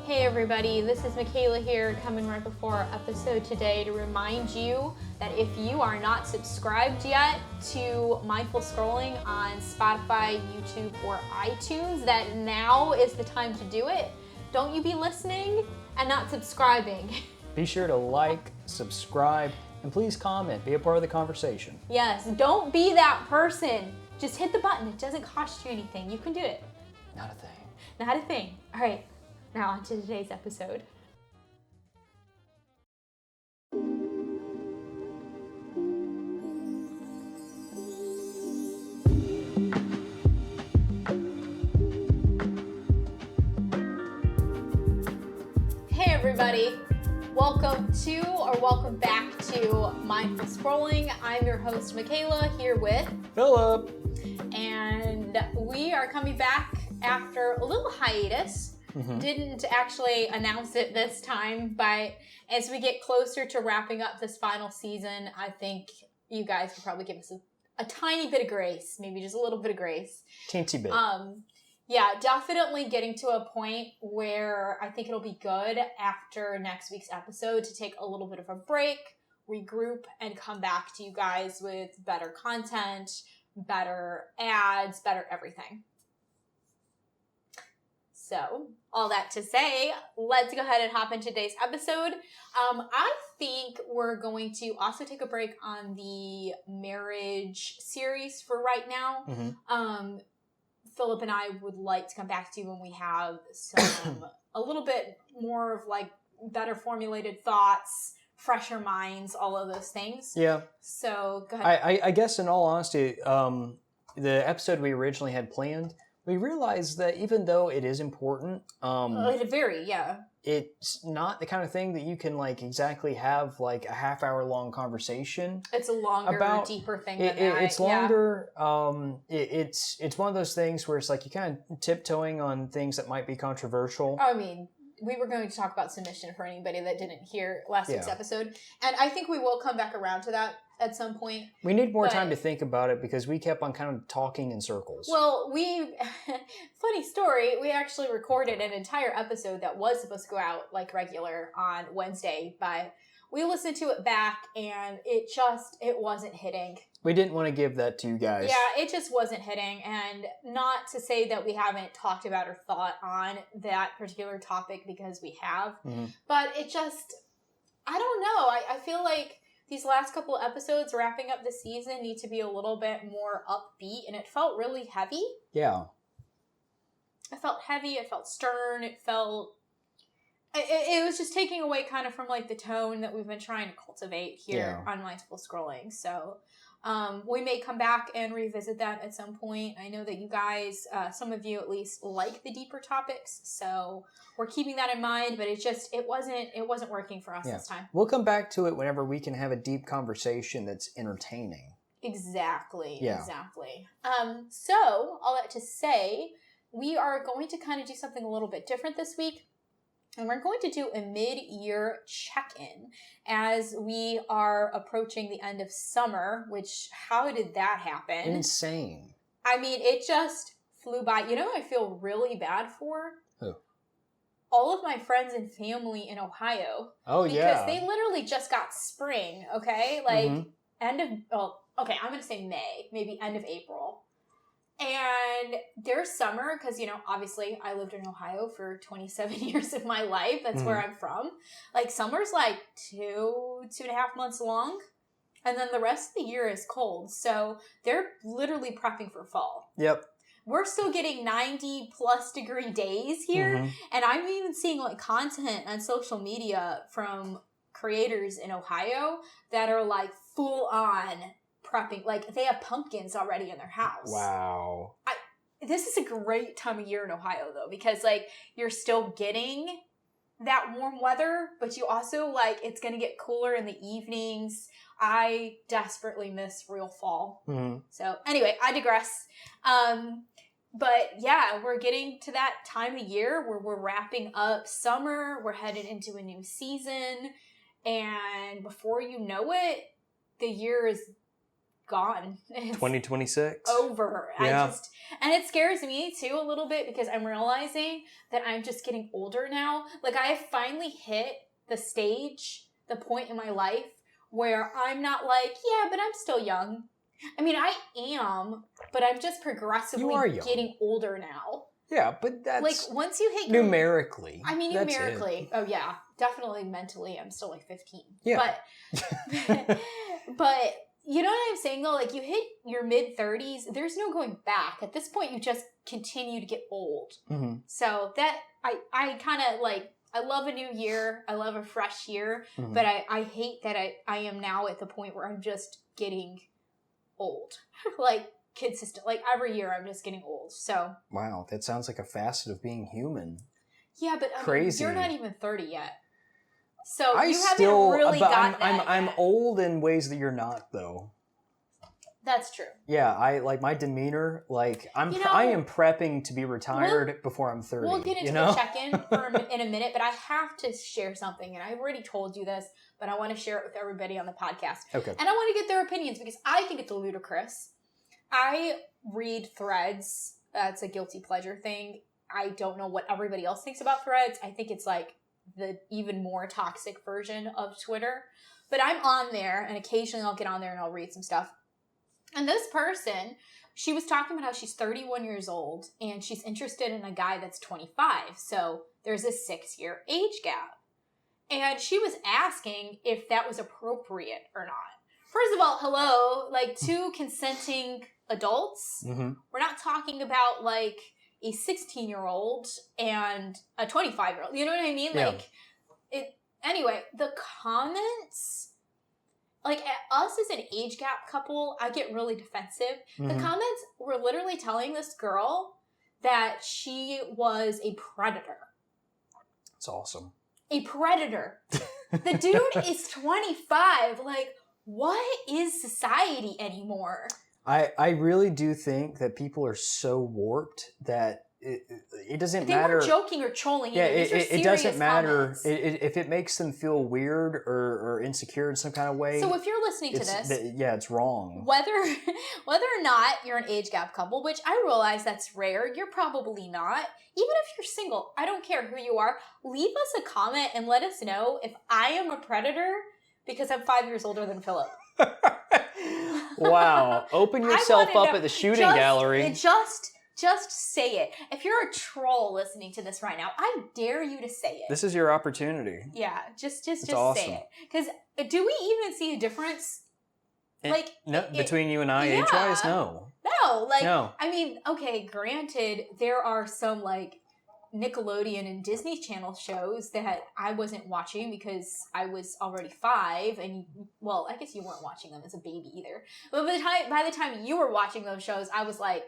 Hey everybody, this is Michaela here, coming right before our episode today to remind you that if you are not subscribed yet to Mindful Scrolling on Spotify, YouTube, or iTunes, that now is the time to do it. Don't you be listening and not subscribing. Be sure to like, subscribe, and please comment. Be a part of the conversation. Yes, don't be that person. Just hit the button. It doesn't cost you anything. You can do it. Not a thing. Not a thing. All right, now on to today's episode. Hey everybody, welcome back to Mindful Scrolling. I'm your host Michaela, here with Philip. And we are coming back after a little hiatus. Didn't actually announce it this time, but as we get closer to wrapping up this final season, I think you guys will probably give us a tiny bit of grace, maybe just a little bit of grace. Teensy bit. Yeah, definitely getting to a point where I think it'll be good after next week's episode to take a little bit of a break, regroup, and come back to you guys with better content, better ads, better everything. So, all that to say, let's go ahead and hop into today's episode. I think we're going to also take a break on the marriage series for right now. Philip and I would like to come back to you when we have a little bit more of like better formulated thoughts, fresher minds, all of those things. Yeah. So, go ahead. I guess in all honesty, the episode we originally had planned, we realized that even though it is important, it's not the kind of thing that you can like exactly have like a half-hour long conversation. It's a longer, deeper thing than that. It's longer. It's one of those things where it's like you kind of tiptoeing on things that might be controversial. I mean, we were going to talk about submission for anybody that didn't hear last week's episode, and I think we will come back around to that at some point. We need more time to think about it because we kept on kind of talking in circles. Well, funny story, we actually recorded an entire episode that was supposed to go out like regular on Wednesday, but we listened to it back and it wasn't hitting. We didn't want to give that to you guys. Yeah, it just wasn't hitting, and not to say that we haven't talked about or thought on that particular topic because we have, but it just, I don't know, I feel like these last couple of episodes wrapping up the season need to be a little bit more upbeat, and it felt really heavy. Yeah. It felt heavy, it felt stern, it was just taking away kind of from like the tone that we've been trying to cultivate here on Mindful Scrolling. So we may come back and revisit that at some point. I know that you guys, some of you at least, like the deeper topics, so we're keeping that in mind, but it wasn't working for us this time. We'll come back to it whenever we can have a deep conversation that's entertaining. Exactly. So, all that to say, we are going to kind of do something a little bit different this week. And we're going to do a mid-year check-in as we are approaching the end of summer, which, how did that happen? Insane. I mean, it just flew by. You know what I feel really bad for? Who? All of my friends and family in Ohio. Oh, because they literally just got spring, okay? Like, I'm going to say May, maybe end of April. And their summer, because, obviously I lived in Ohio for 27 years of my life. That's where I'm from. Like, summer's like 2.5 months long. And then the rest of the year is cold. So they're literally prepping for fall. Yep. We're still getting 90 plus degree days here. And I'm even seeing like content on social media from creators in Ohio that are like full on prepping. Like, they have pumpkins already in their house. Wow. This is a great time of year in Ohio, though, because, like, you're still getting that warm weather, but you also, like, it's going to get cooler in the evenings. I desperately miss real fall. So, anyway, I digress. But, yeah, we're getting to that time of year where we're wrapping up summer. We're headed into a new season. And before you know it, the year is gone. It's 2026. over. Yeah. And it scares me too a little bit because I'm realizing that I'm just getting older now. Like I have finally hit the point in my life where I'm not like, yeah, but I'm still young. I mean, I am, but I'm just progressively getting older now. Yeah, but that's like once you hit numerically. Numerically. Oh yeah, definitely mentally, I'm still like 15. Yeah. But you know what I'm saying though? Like you hit your mid 30s, there's no going back. At this point, you just continue to get old. Mm-hmm. So that I kind of like. I love a new year. I love a fresh year. Mm-hmm. But I hate that I am now at the point where I'm just getting old. Like consistent. Like every year I'm just getting old. So wow, that sounds like a facet of being human. Yeah, but crazy. You're not even 30 yet. So I you still, haven't really got that I'm yet. old in ways that you're not though. That's true. Yeah, I like my demeanor. Like I am prepping to be retired before I'm 30. We'll get into the check-in in a minute, but I have to share something, and I've already told you this, but I want to share it with everybody on the podcast. Okay. And I want to get their opinions because I think it's ludicrous. I read threads. That's a guilty pleasure thing. I don't know what everybody else thinks about threads. I think it's like the even more toxic version of Twitter. But I'm on there, and occasionally I'll get on there and I'll read some stuff. And this person, she was talking about how she's 31 years old and she's interested in a guy that's 25. So there's a 6-year age gap. And she was asking if that was appropriate or not. First of all, hello, like 2 consenting adults. Mm-hmm. We're not talking about like a 16-year-old and a 25-year-old. You know what I mean? Yeah. Like anyway, the comments, like at us as an age gap couple, I get really defensive. Mm-hmm. The comments were literally telling this girl that she was a predator. It's awesome. A predator. The dude is 25. Like, what is society anymore? I really do think that people are so warped that it doesn't matter. They weren't joking or trolling. Yeah, it doesn't matter if it makes them feel weird or insecure in some kind of way. So if you're listening to this, it's wrong. Whether or not you're an age gap couple, which I realize that's rare, you're probably not. Even if you're single, I don't care who you are. Leave us a comment and let us know if I am a predator because I'm 5 years older than Philip. Wow! Open yourself up at the shooting gallery. Just say it. If you're a troll listening to this right now, I dare you to say it. This is your opportunity. Yeah, just awesome. say it. Because do we even see a difference? Between you and I, age-wise, no. No, no. I mean, okay, granted, there are some like Nickelodeon and Disney Channel shows that I wasn't watching because I was already 5, and well, I guess you weren't watching them as a baby either. But by the time you were watching those shows, I was like,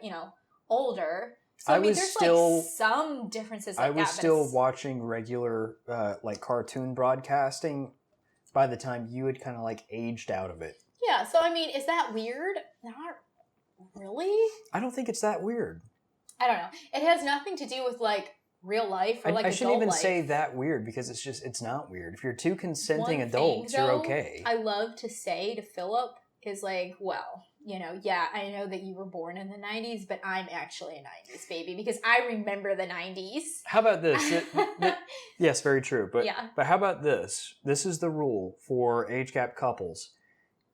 older. So I mean, there's like some differences. I was still watching regular like cartoon broadcasting by the time you had kind of like aged out of it. Yeah. So I mean, is that weird? Not really. I don't think it's that weird. I don't know. It has nothing to do with like real life or like I shouldn't even life. say that weird because it's not weird. If you're 2 consenting adults, you're okay. I love to say to Philip is like, well, yeah, I know that you were born in the 90s, but I'm actually a 90s baby because I remember the 90s. How about this? Yes, very true. But yeah. But how about this? This is the rule for age gap couples.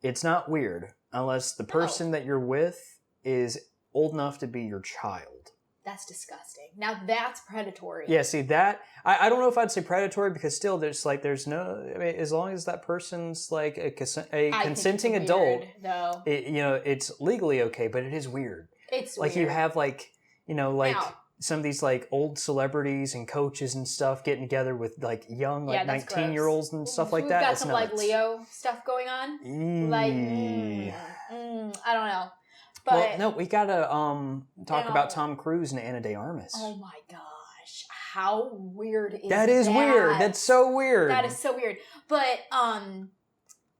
It's not weird unless the person that you're with is old enough to be your child. That's disgusting. Now that's predatory. Yeah, see that I don't know if I'd say predatory because still there's no. I mean, as long as that person's like a consenting adult, weird, though. It's legally okay, but it is weird. It's like weird. You have like some of these like old celebrities and coaches and stuff getting together with like young 19-year-olds and stuff like that. We've got it's some nuts. like Leo stuff going on. Like I don't know. But well, no, we gotta talk about Tom Cruise and Ana de Armas. Oh my gosh, how weird is that? That is weird. That's so weird. That is so weird. But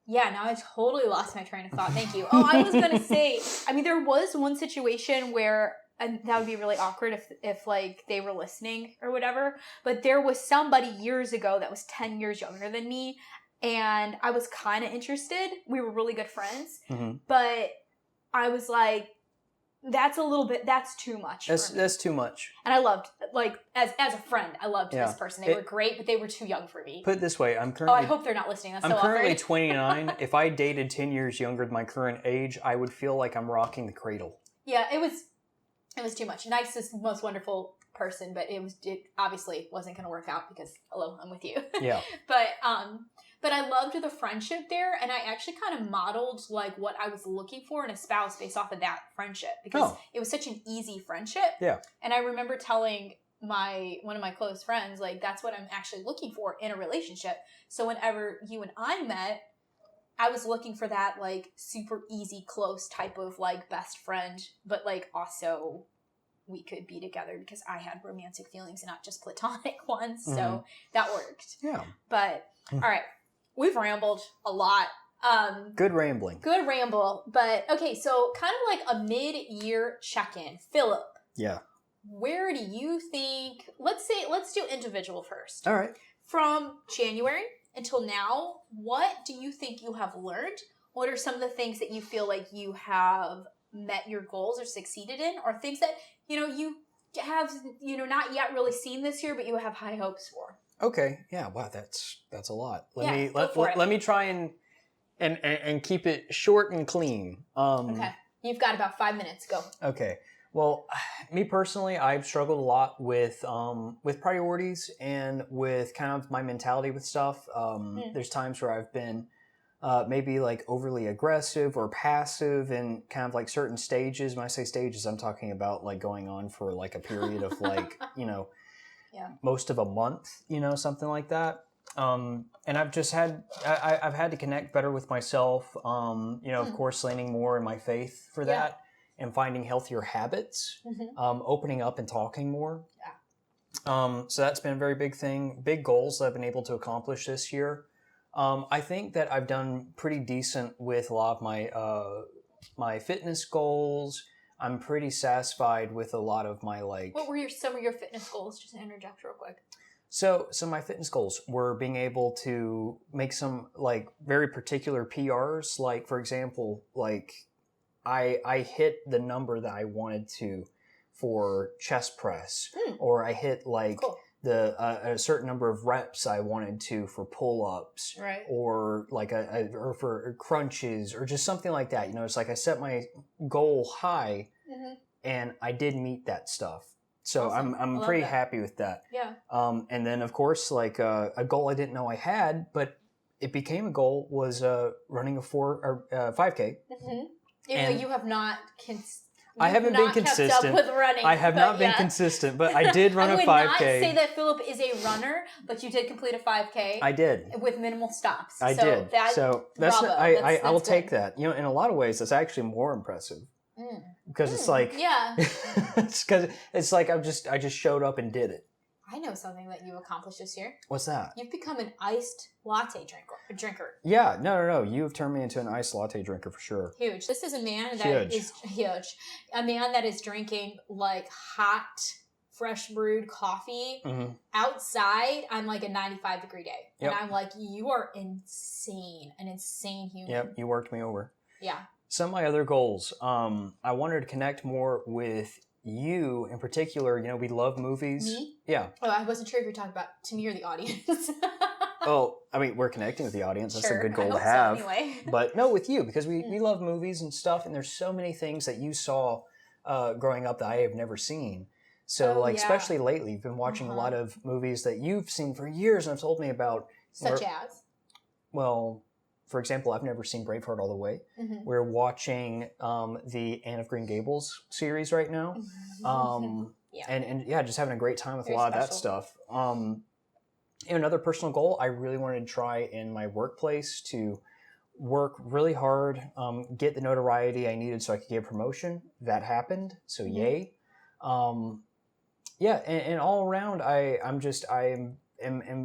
yeah, now I totally lost my train of thought. Thank you. Oh, I was gonna say, I mean, there was one situation where, and that would be really awkward if like they were listening or whatever. But there was somebody years ago that was 10 years younger than me, and I was kind of interested. We were really good friends, mm-hmm. but I was like, that's too much. That's too much. And I loved, like, as a friend, I loved Yeah. this person. They were great, but they were too young for me. Put it this way, I'm currently... I hope they're not listening. That's I'm so currently awkward. 29. If I dated 10 years younger than my current age, I would feel like I'm rocking the cradle. Yeah, it was too much. Nicest, most wonderful person, but it obviously wasn't going to work out because, hello, I'm with you. Yeah. But I loved the friendship there, and I actually kind of modeled like what I was looking for in a spouse based off of that friendship because it was such an easy friendship. Yeah. And I remember telling one of my close friends, like, that's what I'm actually looking for in a relationship. So whenever you and I met, I was looking for that like super easy, close type of like best friend, but like also we could be together because I had romantic feelings and not just platonic ones. Mm-hmm. So that worked. Yeah. But all right. We've rambled a lot. Good rambling. Good ramble. But okay, so kind of like a mid-year check-in. Philip. Yeah. Where do you think, let's do individual first. All right. From January until now, what do you think you have learned? What are some of the things that you feel like you have met your goals or succeeded in? Or things that, you have, not yet really seen this year, but you have high hopes for? Okay. Yeah. Wow. That's a lot. Let me try and keep it short and clean. Okay. You've got about 5 minutes. Go. Okay. Well, me personally, I've struggled a lot with priorities and with kind of my mentality with stuff. There's times where I've been maybe like overly aggressive or passive in kind of like certain stages. When I say stages, I'm talking about like going on for like a period of like, most of a month, something like that. And I've just I've had to connect better with myself, of course, leaning more in my faith for that and finding healthier habits, opening up and talking more. Yeah. So that's been a very big thing, big goals that I've been able to accomplish this year. I think that I've done pretty decent with a lot of my fitness goals. I'm pretty satisfied with a lot of my like... What were some of your fitness goals? Just to interject real quick. So my fitness goals were being able to make some like very particular PRs. Like, for example, like I hit the number that I wanted to for chest press, or I hit like a certain number of reps I wanted to for pull-ups, right? Or like or for crunches, or just something like that. It's like I set my goal high, and I did meet that stuff. So awesome. I'm pretty happy with that. Yeah. And then of course, like a goal I didn't know I had, but it became a goal, was running a 5K. Even though you have not. I haven't been consistent with running. I have not been consistent, but I did run a 5K. I would not say that Philip is a runner, but you did complete a 5K. I did. With minimal stops. I did. So that's bravo. I will take that. In a lot of ways, that's actually more impressive. Because it's like... Yeah. It's because it's like I just showed up and did it. I know something that you accomplished this year. What's that? You've become an iced latte drinker. Yeah, no. You've turned me into an iced latte drinker for sure. Huge. This is a man that is huge. A man that is drinking like hot, fresh brewed coffee outside on like a 95-degree day. Yep. And I'm like, you are insane. An insane human. Yep, you worked me over. Yeah. Some of my other goals, I wanted to connect more with you in particular. We love movies. Me? Yeah. Oh, I wasn't sure if you're talking about to me or the audience. Oh, I mean, we're connecting with the audience. That's sure, a good goal to have. So anyway. But no, with you, because we love movies and stuff, and there's so many things that you saw growing up that I have never seen. So, especially lately, you've been watching a lot of movies that you've seen for years and have told me about. Such as? Well... For example, I've never seen Braveheart all the way. We're watching the Anne of Green Gables series right now. And just having a great time with a lot of that stuff. Another personal goal, I really wanted to try in my workplace to work really hard, get the notoriety I needed so I could get a promotion. That happened, so yay. And all around, I'm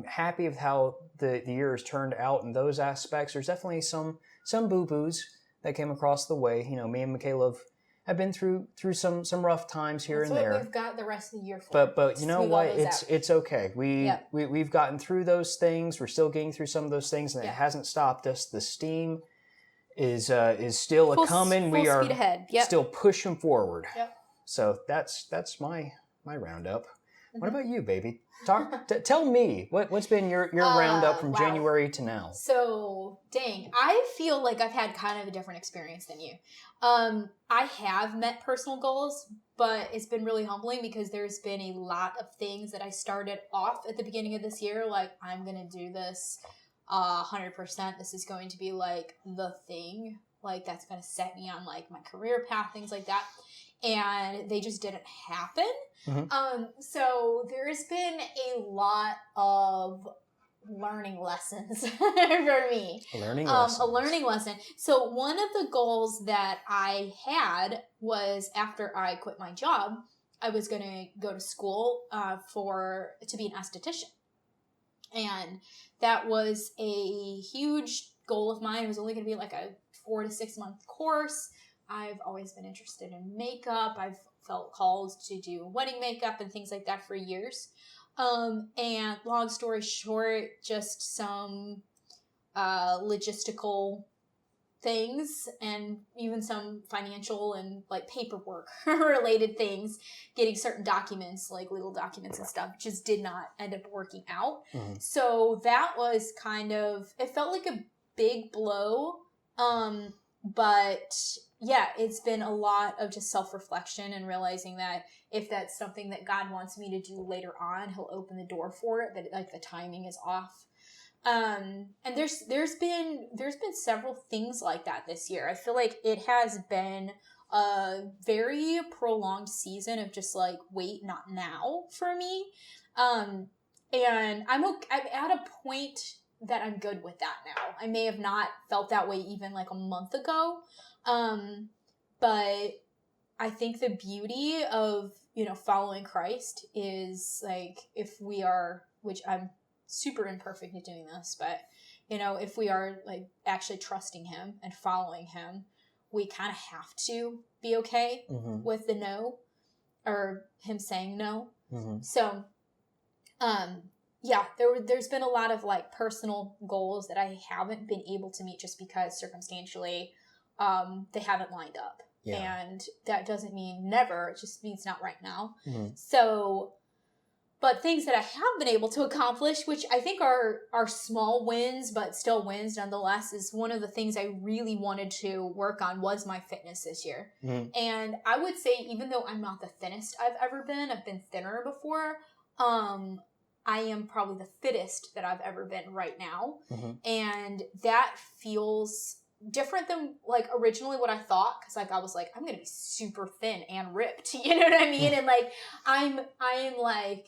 happy with how the year has turned out in those aspects. There's definitely some boo-boos that came across the way. Me and Michaela have been through some rough times here and there. We've got the rest of the year for. But you know what? It's okay. We've gotten through those things. We're still getting through some of those things, and it hasn't stopped us. The steam is still a coming. We full are speed ahead. Yep. still pushing forward. Yep. So that's my roundup. Mm-hmm. What about you, baby? Tell me what's been your roundup from January to now. So dang, I feel like I've had kind of a different experience than you. I have met personal goals, but it's been really humbling because there's been a lot of things that I started off at the beginning of this year, like I'm gonna do this 100%. This is going to be like the thing, like that's gonna set me on like my career path, things like that. And they just didn't happen. Mm-hmm. So there's been a lot of learning lessons for me. A learning lesson. So one of the goals that I had was after I quit my job, I was going to go to school to be an esthetician. And that was a huge goal of mine. It was only going to be like a 4 to 6 month course. I've always been interested in makeup. I've felt called to do wedding makeup and things like that for years. And long story short, just some logistical things and even some financial and like paperwork related things, getting certain documents, like legal documents and stuff, just did not end up working out. Mm-hmm. So that was it felt like a big blow. But yeah, it's been a lot of just self-reflection and realizing that if that's something that God wants me to do later on, he'll open the door for it, but like the timing is off. And there's been several things like that this year. I feel like it has been a very prolonged season of just like, wait, not now for me. And I'm at a point that I'm good with that now. I may have not felt that way even like a month ago. But I think the beauty of, following Christ is like, if we are, which I'm super imperfect at doing this, but, if we are like actually trusting him and following him, we kind of have to be okay mm-hmm. with the no or him saying no. Mm-hmm. So, yeah, there's been a lot of like personal goals that I haven't been able to meet just because circumstantially, they haven't lined up. Yeah. And that doesn't mean never. It just means not right now. Mm-hmm. So, but things that I have been able to accomplish, which I think are small wins, but still wins nonetheless, is one of the things I really wanted to work on was my fitness this year. Mm-hmm. And I would say, even though I'm not the thinnest I've ever been, I've been thinner before, I am probably the fittest that I've ever been right now. Mm-hmm. And that feels different than like originally what I thought. Cause like, I was like, I'm going to be super thin and ripped. You know what I mean? And like, I am like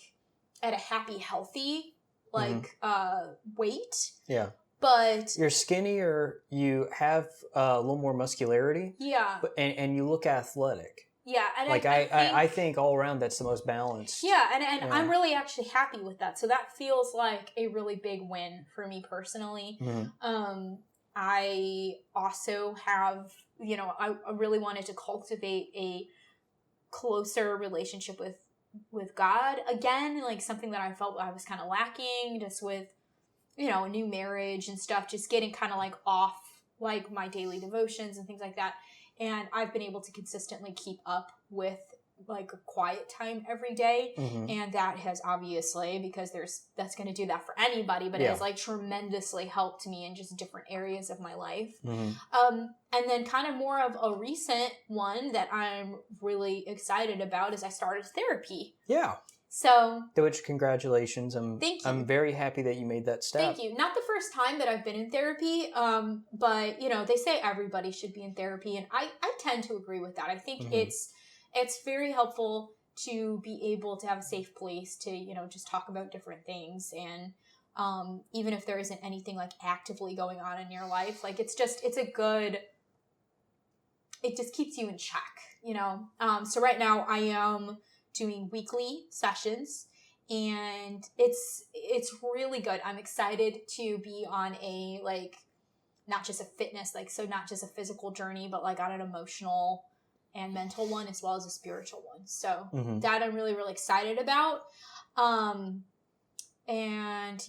at a happy, healthy, like, mm-hmm. Weight. Yeah. But you're skinny or you have a little more muscularity. Yeah. And you look athletic. Yeah, and like I think all around that's the most balanced. Yeah, and I'm really actually happy with that. So that feels like a really big win for me personally. Mm-hmm. I also have, I really wanted to cultivate a closer relationship with God again, like something that I felt I was kind of lacking just with, a new marriage and stuff, just getting kind of like off like my daily devotions and things like that. And I've been able to consistently keep up with like a quiet time every day. Mm-hmm. And that has obviously, because that's going to do that for anybody, but it has like tremendously helped me in just different areas of my life. Mm-hmm. And then kind of more of a recent one that I'm really excited about is I started therapy. Yeah. So, which congratulations. Thank you. I'm very happy that you made that step. Thank you. Not the first time that I've been in therapy, but they say everybody should be in therapy, and I tend to agree with that. I think mm-hmm. it's very helpful to be able to have a safe place to, just talk about different things, and even if there isn't anything like actively going on in your life, like it just keeps you in check, so right now I am doing weekly sessions, and it's really good. I'm excited to be on a like not just a fitness, like so not just a physical journey, but like on an emotional and mental one as well as a spiritual one. So mm-hmm. that I'm really, really excited about. And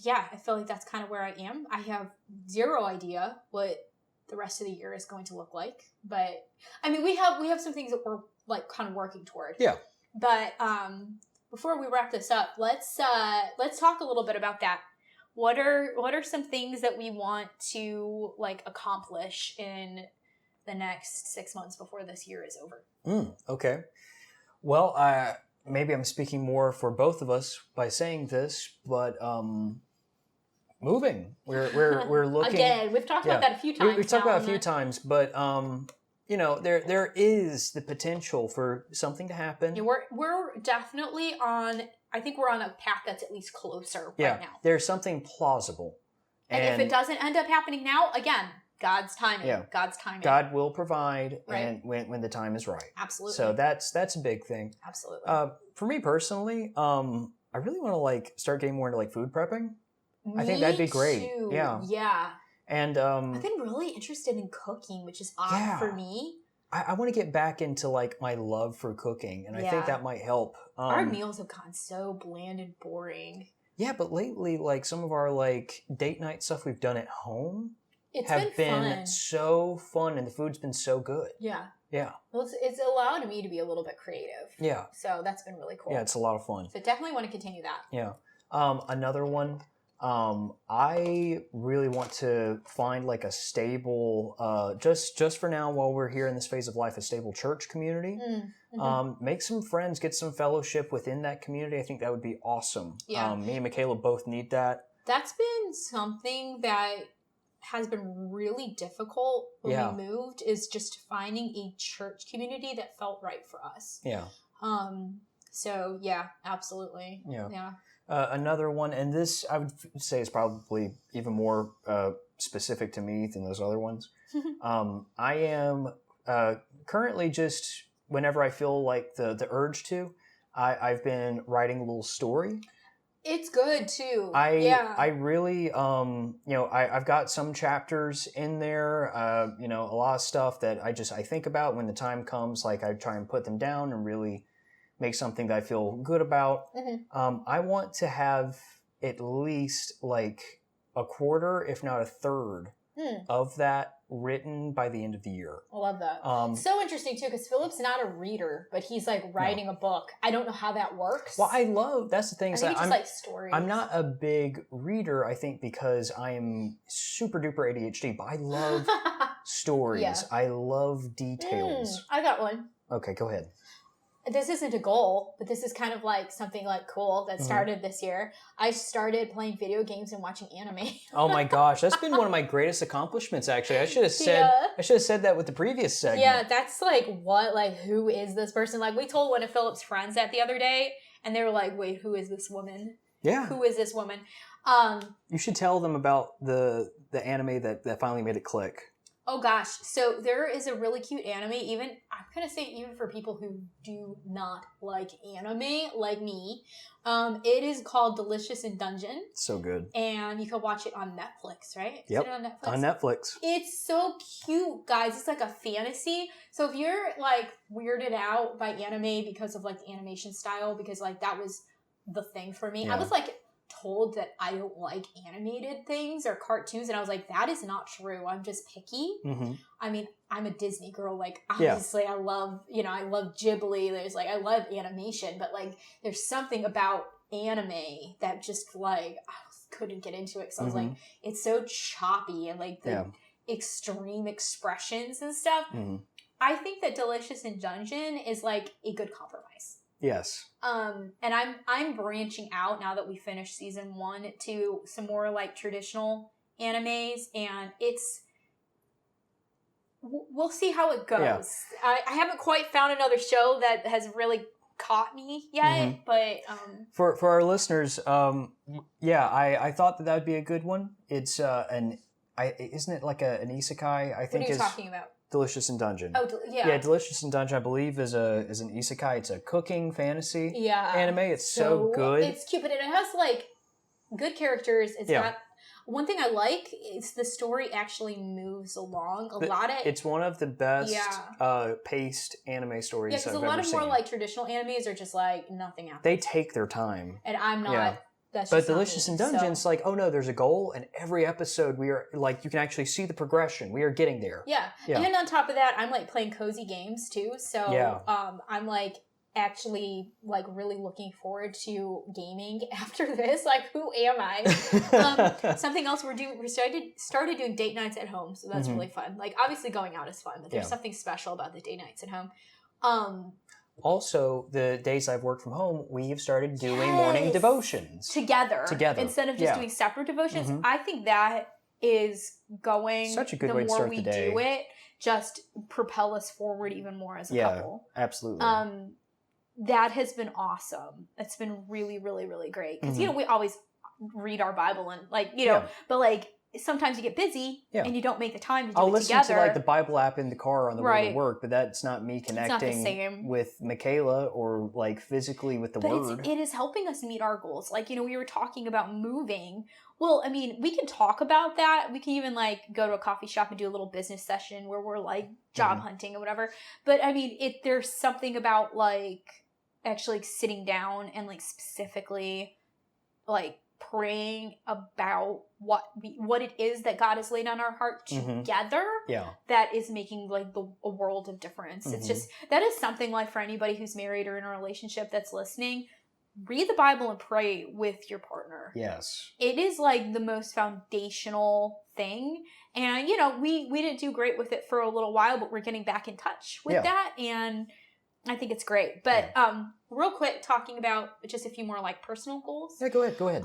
yeah, I feel like that's kind of where I am. I have zero idea what the rest of the year is going to look like. But I mean, we have some things that we're like kind of working toward. Yeah. But before we wrap this up, let's talk a little bit about that. What are some things that we want to like accomplish in the next 6 months before this year is over? Okay. Well, maybe I'm speaking more for both of us by saying this, but moving. We're looking again. We've talked about that a few times. We've talked about it a few times, but you know, there is the potential for something to happen. Yeah, we're definitely on. I think we're on a path that's at least closer right now. There's something plausible, and if it doesn't end up happening now, again, God's timing. Yeah. God's timing. God will provide, right. and when the time is right. Absolutely. So that's a big thing. Absolutely. For me personally, I really want to like start getting more into like food prepping. I think that'd be great. Too. Yeah. Yeah. And I've been really interested in cooking, which is odd for me. I want to get back into like my love for cooking, and I think that might help. Our meals have gotten so bland and boring. Yeah, but lately, like some of our like date night stuff we've done at home have been fun. So fun, and the food's been so good. Yeah. Yeah. Well, it's allowed me to be a little bit creative. Yeah. So that's been really cool. Yeah, it's a lot of fun. So definitely want to continue that. Yeah. Another one. I really want to find like a stable, just for now while we're here in this phase of life, a stable church community. Mm-hmm. Make some friends, get some fellowship within that community. I think that would be awesome. Yeah. Me and Michaela both need that. That's been something that has been really difficult when we moved, is just finding a church community that felt right for us. Yeah. So yeah, absolutely. Yeah. Yeah. Another one, and this I would say is probably even more specific to me than those other ones. I am currently just, whenever I feel like the urge to, I've been writing a little story. It's good too. I really, I've got some chapters in there, a lot of stuff that I think about when the time comes. Like I try and put them down and really make something that I feel good about. Mm-hmm. I want to have at least like a quarter, if not a third, of that written by the end of the year. I love that. So interesting too, because Philip's not a reader, but he's like writing a book. I don't know how that works. Well, that's the thing. I think he just likes stories. I'm not a big reader, I think, because I am super duper ADHD, but I love stories. Yeah. I love details. I got one. Okay, go ahead. This isn't a goal, but this is kind of like something like cool that started this year. I started playing video games and watching anime. Oh my gosh, that's been one of my greatest accomplishments. Actually, I should have said that with the previous segment. Yeah, that's like who is this person? Like we told one of Philip's friends that the other day, and they were like, "Wait, who is this woman? Yeah, who is this woman?" You should tell them about the anime that finally made it click. Oh gosh, so there is a really cute anime, I'm going to say even for people who do not like anime, like me. It is called Delicious in Dungeon. So good. And you can watch it on Netflix, right? Yep. Is it on Netflix? On Netflix. It's so cute, guys. It's like a fantasy. So if you're like weirded out by anime because of like the animation style, because like that was the thing for me. Yeah. I was like told that I don't like animated things or cartoons, and I was like, that is not true. I'm just picky. Mm-hmm. I mean, I'm a Disney girl. Like, obviously, I love Ghibli. There's like, I love animation, but like, there's something about anime that just like I couldn't get into it because I was like, it's so choppy and like the extreme expressions and stuff. Mm-hmm. I think that Delicious in Dungeon is like a good compromise. Yes. And I'm branching out now that we finished season 1 to some more like traditional animes, and we'll see how it goes. Yeah. I haven't quite found another show that has really caught me yet, but for our listeners, I thought that would be a good one. It's isn't it like an isekai? I think. What are you talking about? Delicious in Dungeon. Oh, yeah. Yeah, Delicious in Dungeon, I believe, is an isekai. It's a cooking fantasy anime. It's so good. It's cute, but it has, like, good characters. It's got... One thing I like is the story actually moves along. It's one of the best paced anime stories I've ever seen. Yeah, because a lot of more, like, traditional animes are just, like, nothing happens. They take their time. And I'm not that's But just not Delicious me, in Dungeons, so. like, oh no, there's a goal, and every episode we are like, you can actually see the progression. We are getting there. Yeah. And on top of that, I'm like playing cozy games too. So I'm like actually like really looking forward to gaming after this. Like, who am I? Something else we started doing date nights at home, so that's really fun. Like, obviously going out is fun, but there's something special about the date nights at home. Also, the days I've worked from home, we've started doing morning devotions together instead of just doing separate devotions. I think that is going such a good the way to more start we the day. do it, just propel us forward even more as a couple. Absolutely. That has been awesome. It's been really, really, really great because you know we always read our Bible and like but like sometimes you get busy and you don't make the time to do it together. I'll listen to like the Bible app in the car on the way to work, but that's not me connecting with Michaela or like physically with the word. It is helping us meet our goals. Like, we were talking about moving. Well, I mean, we can talk about that. We can even like go to a coffee shop and do a little business session where we're like job hunting or whatever. But I mean, there's something about like actually sitting down and like specifically like praying about what it is that God has laid on our heart together that is making like a world of difference. It's just, that is something like for anybody who's married or in a relationship that's listening, read the Bible and pray with your partner. Yes. It is like the most foundational thing. And, we didn't do great with it for a little while, but we're getting back in touch with that. And I think it's great. But real quick, talking about just a few more like personal goals. Yeah, go ahead.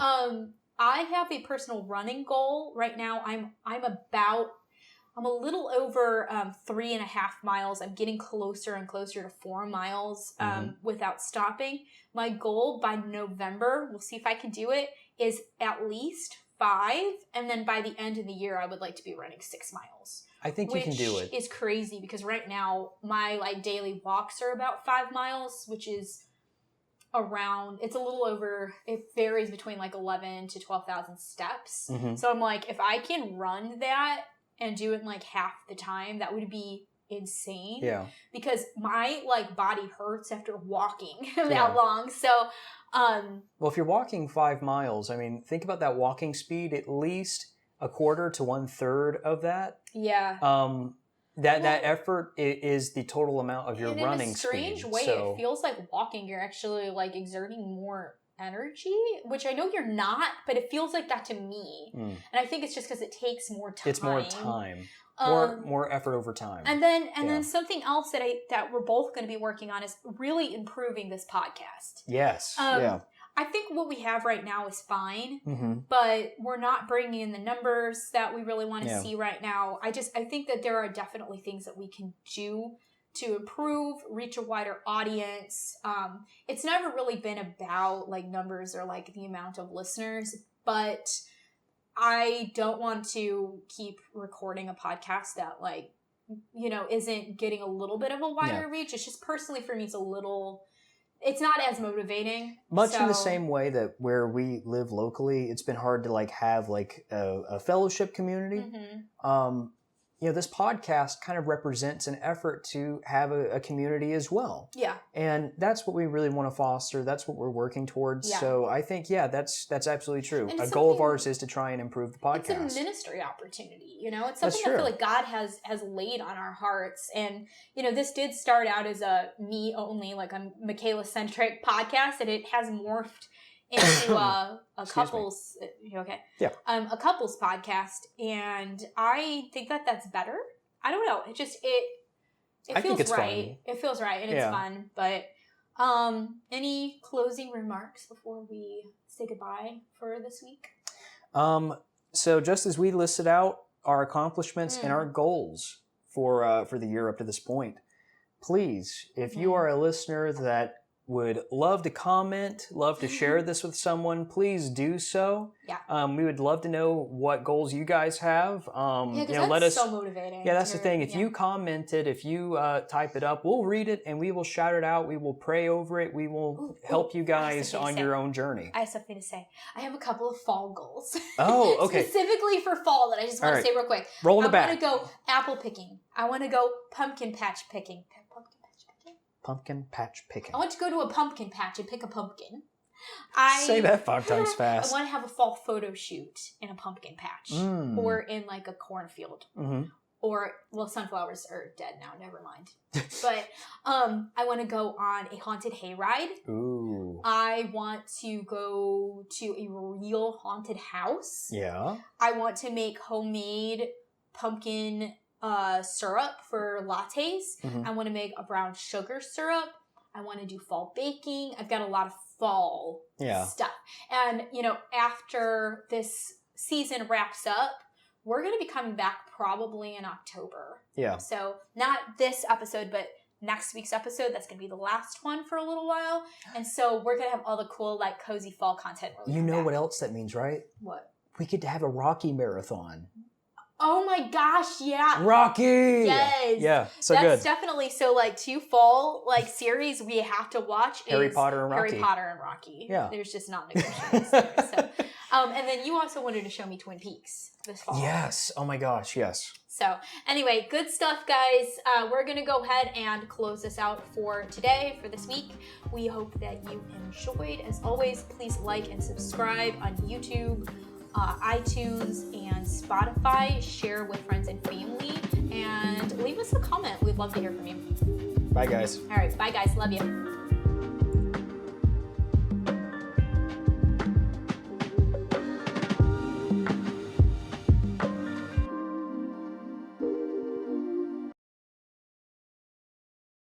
I have a personal running goal right now. I'm a little over 3.5 miles. I'm getting closer and closer to 4 miles without stopping. My goal by November, we'll see if I can do it, is at least 5. And then by the end of the year, I would like to be running 6 miles. I think you can do it. Which is crazy because right now my like daily walks are about 5 miles, which is around, it's a little over, it varies between like 11 to 12,000 steps. So I'm like, if I can run that and do it in like half the time, that would be insane. Yeah. Because my like body hurts after walking that long. So, well, if you're walking 5 miles, I mean, think about that walking speed, at least a quarter to 1/3 of that. Yeah. That effort is the total amount of your running speed. In a strange way, it feels like walking, you're actually like exerting more energy, which I know you're not, but it feels like that to me. And I think it's just because it takes more time. It's more time. More effort over time. And then something else that we're both going to be working on is really improving this podcast. Yes. I think what we have right now is fine, but we're not bringing in the numbers that we really want to see right now. I think that there are definitely things that we can do to improve, reach a wider audience. It's never really been about like numbers or like the amount of listeners, but I don't want to keep recording a podcast that like, isn't getting a little bit of a wider reach. It's just personally for me, it's not as motivating. Much in the same way that where we live locally, it's been hard to like have like a fellowship community. This podcast kind of represents an effort to have a community as well. Yeah. And that's what we really want to foster. That's what we're working towards. Yeah. So I think, that's absolutely true. A goal of ours is to try and improve the podcast. It's a ministry opportunity, It's something I feel like God has laid on our hearts. And, this did start out as a me only, like a Michaela-centric podcast, and it has morphed into a couples, yeah, a couples podcast, and I think that that's better. I don't know. It just it feels right. It feels right, and it's fun. But any closing remarks before we say goodbye for this week? So just as we listed out our accomplishments and our goals for the year up to this point, please, if you are a listener that would love to comment, love to share this with someone, please do so. Yeah. We would love to know what goals you guys have. That's so motivating. Yeah, that's the thing. If you commented, if you type it up, we'll read it and we will shout it out. We will pray over it. We will help you guys on your own journey. I have something to say. I have a couple of fall goals. Oh, okay. Specifically for fall that I just want to say real quick. Roll in the back. I want to go apple picking. I want to go pumpkin patch picking. Pumpkin patch picking. I want to go to a pumpkin patch and pick a pumpkin. Say that 5 times fast. I want to have a fall photo shoot in a pumpkin patch or in like a cornfield. Or, well, sunflowers are dead now, never mind. But I want to go on a haunted hayride. Ooh. I want to go to a real haunted house. Yeah. I want to make homemade pumpkin syrup for lattes. I want to make a brown sugar syrup. I want to do fall baking. I've got a lot of fall stuff. And, you know, after this season wraps up, we're going to be coming back probably in October. Yeah. So not this episode, but next week's episode. That's going to be the last one for a little while. And so we're going to have all the cool, like, cozy fall content. You know what else that means, right? What? We get to have a Rocky marathon. Oh my gosh, yeah. Rocky! Yes. Yeah, so that's good. That's definitely, so like 2 fall like series we have to watch Harry Potter and Rocky. Harry Potter and Rocky. Yeah. There's just not negotiables there. So, and then you also wanted to show me Twin Peaks this fall. Yes. Oh my gosh, yes. So anyway, good stuff, guys. We're going to go ahead and close this out for today, for this week. We hope that you enjoyed. As always, please like and subscribe on YouTube, iTunes, and Spotify. Share with friends and family. And leave us a comment. We'd love to hear from you. Bye, guys. All right. Bye, guys. Love you.